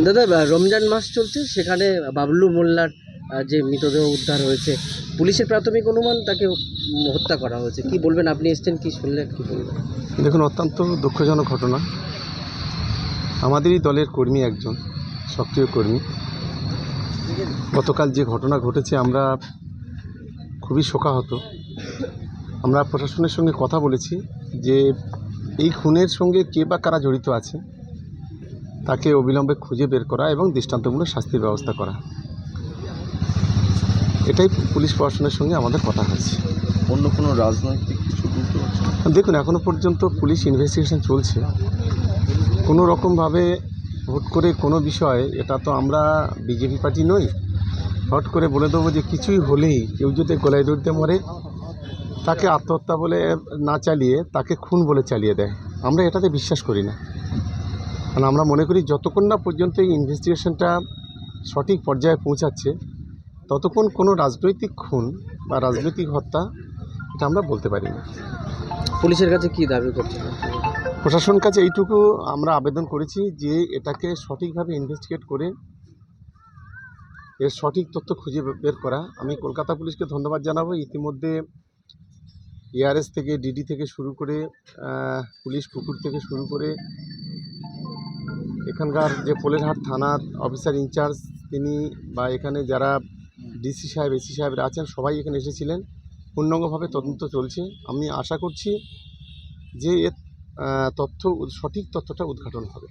দাদা, রমজান মাস চলছে, সেখানে বাবলু মোল্লার যে মৃতদেহ উদ্ধার হয়েছে, পুলিশের প্রাথমিক অনুমান তাকে হত্যা করা হয়েছে। কি বলবেন? আপনি এসেছেন, কি শুনলেন, কি বলবেন? দেখুন, অত্যন্ত দুঃখজনক ঘটনা। আমাদেরই দলের কর্মী, একজন সক্রিয় কর্মী। গতকাল যে ঘটনা ঘটেছে, আমরা খুবই শোকাহত। আমরা প্রশাসনের সঙ্গে কথা বলেছি যে এই খুনের সঙ্গে কে বা কারা জড়িত আছে তাকে অবিলম্বে খুঁজে বের করা এবং দৃষ্টান্তমূলক শাস্তির ব্যবস্থা করা, এটাই পুলিশ প্রশাসনের সঙ্গে আমাদের কথা হয়েছে। অন্য কোনো রাজনৈতিক কিছু বলতে পারছেন? দেখুন, এখনও পর্যন্ত পুলিশ ইনভেস্টিগেশন চলছে। কোনো রকমভাবে হুট করে কোনো বিষয়, এটা তো আমরা বিজেপি পার্টি নই, হট করে বলে দেবো যে কিছুই হলেই কেউ যদি গলায় দৌড়তে মরে তাকে আত্মহত্যা বলে না চালিয়ে তাকে খুন বলে চালিয়ে দেয়। আমরা এটাতে বিশ্বাস করি না। কারণ আমরা মনে করি যতক্ষণ না পর্যন্ত এই ইনভেস্টিগেশনটা সঠিক পর্যায়ে পৌঁছাচ্ছে ততক্ষণ কোনো রাজনৈতিক খুন বা রাজনৈতিক হত্যা এটা আমরা বলতে পারি না। পুলিশের কাছে কি দাবি করছেন? প্রশাসনের কাছে এইটুকু আমরা আবেদন করেছি যে এটাকে সঠিকভাবে ইনভেস্টিগেট করে এর সঠিক তথ্য খুঁজে বের করা। আমি কলকাতা পুলিশকে ধন্যবাদ জানাবো। ইতিমধ্যে এআরএস থেকে, ডিডি থেকে শুরু করে, পুলিশ কুকুর থেকে শুরু করে, এখানকার যে পোলেরহাট থানার অফিসার ইনচার্জ তিনি, বা এখানে যারা ডিসি সাহেব, এসি সাহেবরা আছেন, সবাই এখানে এসেছিলেন। পূর্ণাঙ্গভাবে তদন্ত চলছে। আমি আশা করছি যে এর সঠিক তথ্যটা উদ্ঘাটন হবে।